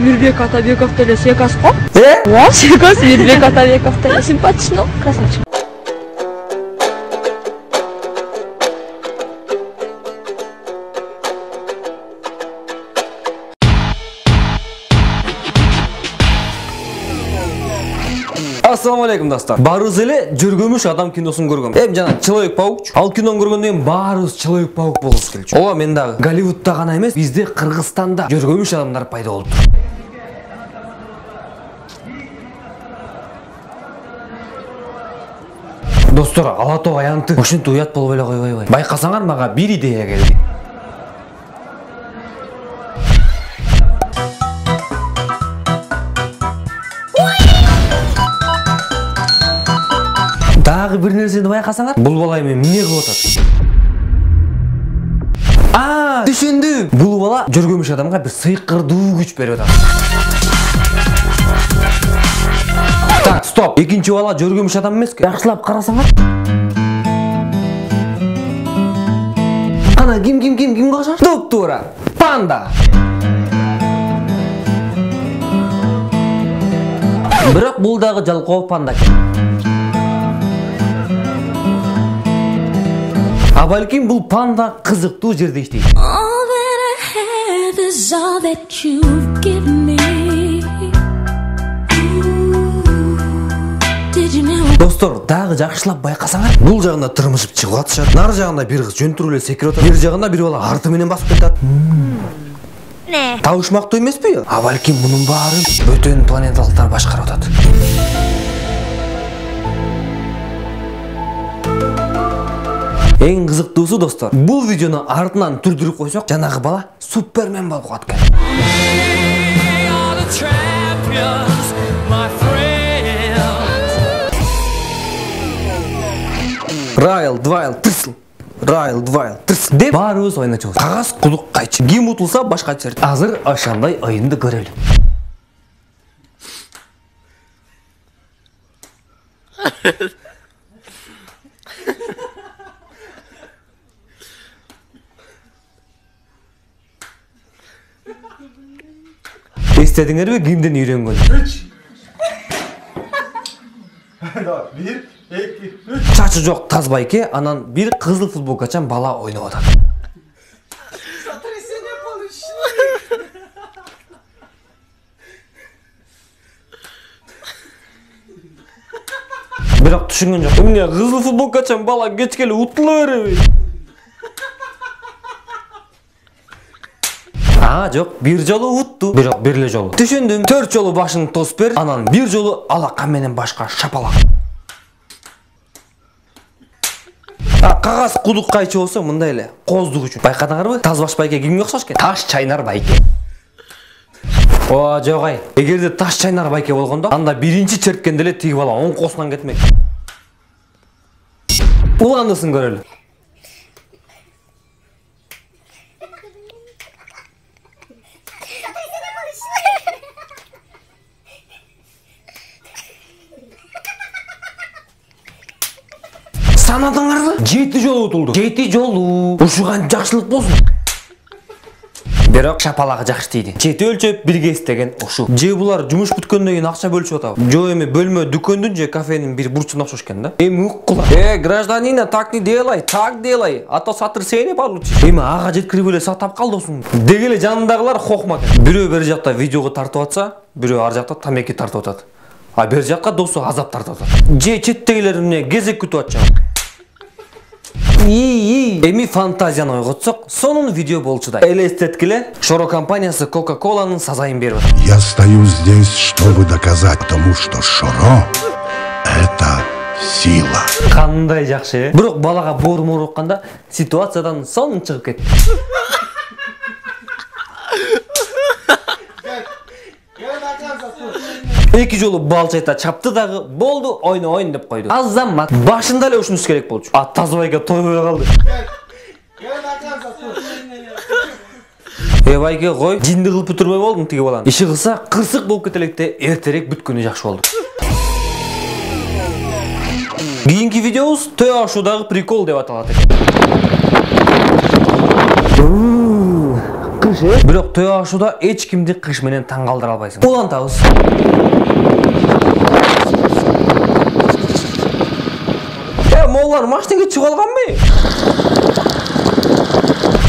Мирбек Атабеков деле Секас го? Ооба, Секас Мирбек Атабеков деле симпатично, красавчик. Assalamu alaikum dostlar. Barız ele Жүргөмүш адам киносун көргөм. Жана Человек-паук. Ал кинону көргөндөн кийин баарыбыз Человек-паук болгубуз келчү. Ооба, мен дагы Голливудта гана эмес, бизде Кыргызстанда Жүргөмүш адамдар пайда болду. Достор, ала тоо аянты ушинтип уят болуп эле койбойбу. Байкасаңар, мага бир идея келди. Дагы бир нерсени байкасаңар, бул бала эми эмне кылып атат? Түшүндүм. Бул бала Жүргөмүш адамга бир сыйкырдуу күч берип атат. Так, стоп. Экинчи бала Жүргөмүш адам эмески? Жакшылап карасаңар. Ана ким кошор? Туп-туура. Панда. Бирок бул дагы жалкоо панда. А балким бул панда кызыктуу жерде иштейт. Достор, дагы жакшылап байкасаңар, бул жагында тырмышып чыгып атышат. Нар жагында бир кыз жөнтүрүп эле секирип атат. Бир жагында бир бала арты менен басып кетат. Табышмактуу эмеспи? А балким мунун баарын бөтөн планеталыктар башкарып атат. Эң кызыктуусу достор, бул видеону артынан түрдүрүп койсок, жанагы бала Супермен болуп калат экен. Райл, двайл, тырсыл. Райл, двайл, тырсыл деп баарыбыз ойночубуз. Кагаз, кулук, кайчы. Ким утулса башка чер. Азыр ошондой оюнду көрөлү. Эстедиңерби кимден үйрөнгөн? 1, 2, 3. Чачы жок таз байке, анан бир кызыл футболкачан бала ойноп атат. Бирок түшүнгөн жок. Эмне кызыл футболкачан бала кечкеле утула береби? Жок, бир жолу утту. Бирок бир эле жолу. Түшүндүм. 4 жолу башын тосуп бер, анан бир жолу алакан менен башка шапалак. Кагаз кудук кайчы болсо мындай эле коздук үчүн. Байкадыңарбы? Тазбаш байке кимге окшош экен? Таш чайнар байке. О, жогай. Эгерде таш чайнар байке болгондо, анда биринчи черткенде эле тиги бала оң косунан кетмек. Уландысын көрөлү. Санадыңарбы? 7 жолу утулду. 7 жолу. Ушуган жакшылык болсун. Бирок шапалагы жакшы тийди. 7 өлчөп, бирге истеген ушу. Же булар жумуш бүткөндөн кийин акча бөлүшүп атабы? Жо эми бөлмө дүкөндүн же кафенин бир бурчуна окшош экен да. Эми уккула. Гражданина, так не делай, так делай. А то сотрясение получишь. Эми ага жеткирип эле сатап калдысың. Дегеле жанындагылар хохмак. Бирөө бер жакта видеого тартып атса, бирөө ар жакта тамеки тартып атат. А бер жакка досу азап тартып атат. Же четтегилер эмне кезек күтүп атча. Эми фантазияны ойготсок, сонун видео болчудай. Элестеткиле, Шоро компаниясы Кока-Коланын сазайын берип атат. Я стою здесь, чтобы доказать тому, что Шоро — это сила. Кандай жакшы. Бирок балага боор-моор окканда ситуациядан сонун чыгып кетти. Эки жолу балчайта чапты дагы, болду, ойноойн деп койду. Азамат башында эле ушунуш керек болчу. А Тазбайга тойбой калды. Байке кой, жинди кылып бүтүрбөй болдуң тиги баланы. Иши кылса кырсык болуп кетелекте, эртерээк бүткөнү жакшы болду. Кийинки видеобуз төө ашуудагы прикол деп аталат экен. кыш, бирок той ашууда эч кимди кыш менен таң калтыра албайсың. Улантабыз. Моллар машинеге чыгып алганбы?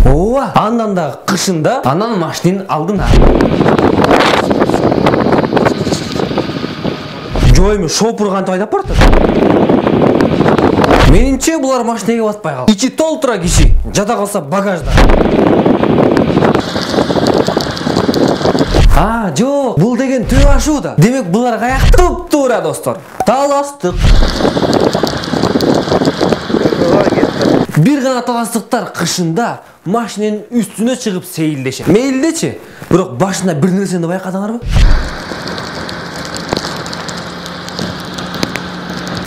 Ооба, андан да кышында анан машиненин алдына. Жойму шопур кантип айдап баратат? Менимче булар машинеге батпай калды. Ичи толтура киши, жада калса багажда. Жок, бул деген төй ашууда. Демек булар каякта? Туп-туура достор. Таластык. Бир гана таластыктар кышында машиненин үстүнө чыгып сейилдешет. Мейлдечи, бирок башында бир нерсени байкадыңарбы?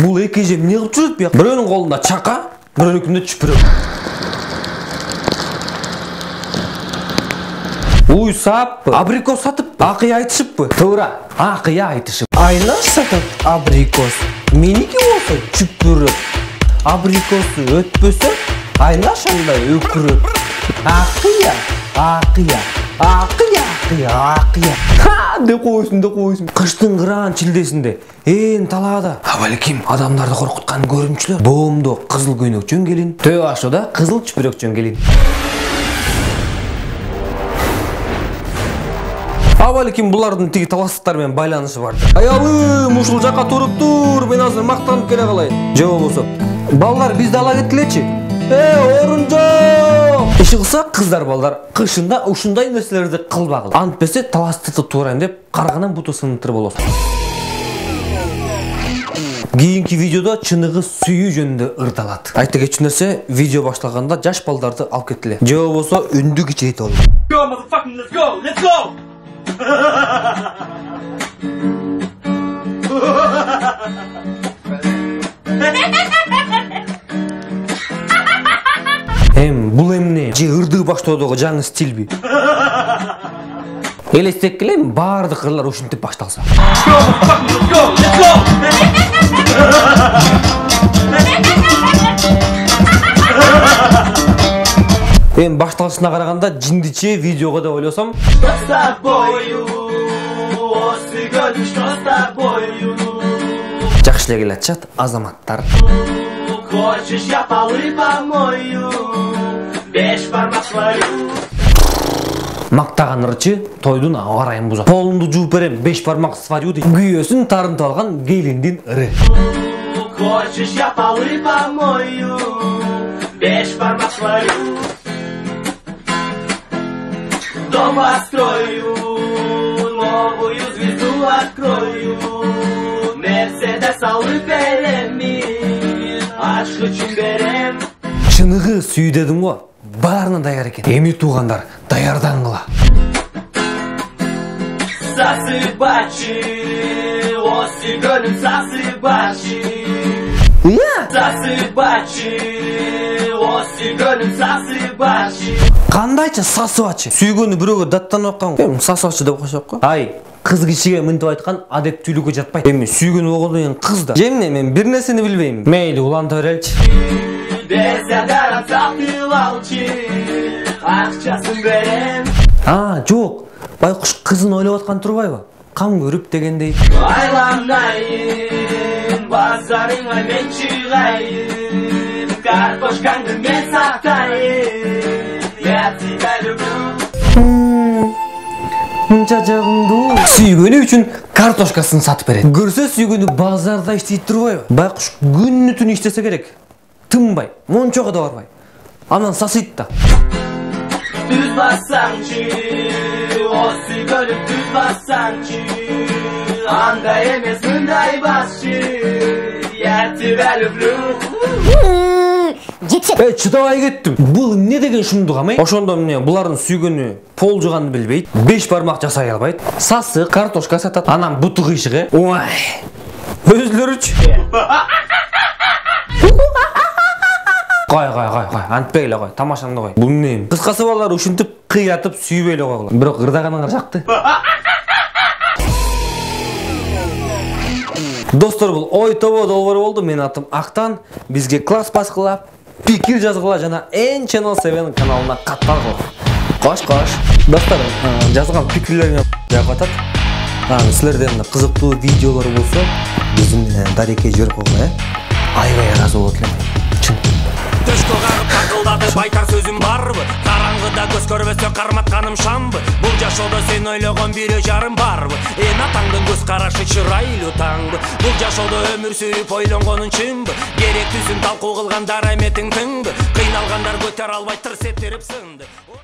Бул эки же эмне кылып жүрөт бияк? Бирөөнүн колунда чака, бирөөнүкүндө чүпүрөк. Уй саппы, абрикос сатыппы, акыя айтышыппы? Туура, акыя айтышып. Айна сатат абрикос, меники болсо чүпүрөк. Абрикосу өтпөсө, айна шандай өкүрөт. Акыя. Деп койсун. Кыштын кыраан чилдесинде, талаада. Балким адамдарды коркуткан көрүмчүлөр. Боомдо кызыл көйнөк жөн төй ашууда кызыл чүпүрөк жөн. Балким булардын тиги таластыктар менен байланышы бар. Аялым, ушул жака туруп тур, мен азыр мактанып келе калайын. Же болбосо, балдар бизди ала кеткилечи. Орун жок. Иши кылса кыздар балдар кышында ушундай нерселерди кылбагыл. Антпесе таластыкты туурайын деп карганан буту сынытыр болосуң. Кийинки видеодо чыныгы сүйүү жөнүндө ырдалат. Айта кетчү нерсе, видео башталганда жаш балдарды алып кеткиле. Же болбосо үндү кичейт болду. Go motherfucking, let's go. Бул эмне? Же ырдыы баштоодогу жаңы стилби? Элестеп келем, баардык ырлар ушинтип башталса. Башталышына караганда жиндиче видеого деп ойлосом. Жакшы эле келатчат азаматтар. Хочешь, я полы помою, беш бармак сварю. Мактаган ырчы тойдун аба ырайын бузат. Полунду жууп берем, беш бармак сварю дейт. Күйөөсүн тарынтып алган келиндин ыры. Хочешь, я полы помою, беш бармак сварю. Дом построю, новую звезду открою. Мерседес алып береми. Чыныгы сүй дедим го, баарына даяр экен. Эми туугандар, даярдангыла. Засыпачы, осы гөлүм засыпачы. Засыпачы, осы гөлүм засыпачы. Кандайча сасыбачы? Сүйгөнү бирөөгө даттанып аткан. Сасыбачы деп кошоп го. Кыз кишиге мынтип айткан адептүүлүккө жатпайт. Эми сүйгөнү болгондон кийин кыз да. Жемне мен бир нерсени билбейм. Мейли уланта береличи. Десядарын сактып алчы. Акчасын берем. Жок. Байкуш кызын ойлоп аткан турбайбы? Кам көрүп дегендей. Айланайын, базарыңа мен чыгайын. Картошкаңды мен сактайын. Я тебя люблю. Сүйгөнү үчүн картошкасын сатып берет. Көрсө сүйгөнү базарда иштейт турбайбы? Байкуш күнү түнү иштесе керек. Тынбай, мончого да барбай. Анан сасыйт да. Түз бассаңчы, осы көлүп түз бассаңчы. Андай эмес мындай басчы. Я тебя люблю. Чыдабай кеттим. Бул эмне деген шумдук амай? Ошондо эмне булардын сүйгөнү пол жуганды билбейт, беш бармак жасай албайт. Сасы картошка сатат, анан буту кыйшыгы. Ой. Өзлөрүчү. Кой, антпей эле кой, тамашаңды кой. Бул эмне? Кыскасы балдар ушинтип кыятып сүйбөй эле койгула. Бирок ырдаганыңар жакты. Достор, бул ой тобо долбоор болду. Менин атым Актан. Бизге класс баскыла, пикир жазгыла жана N Channel 7 каналына катталгыла. Қаш. Достар, жазған пикірлеріне жауап атат. Сілерден қызықты видеолар болса, біздің Дарекке жіберіп қойға, айбай разы болып отыр. Чын. Төшкө қағып тақылдады байтар сөзім барбы? Қараңғыда көз көрбесе қарматқаным шамбы? Бұл жашоодо сен ойлогон бири жарым барбы? Атаңдын көз карашы чырайлуу таңбы? Бұл жашоодо өмүр сүрүп ойлонгонун чынбы? Керектүүсүн талкуу кылгандар эметиң тыңбы? Кыйналгандар көтөрө албай тырс этирип сынды.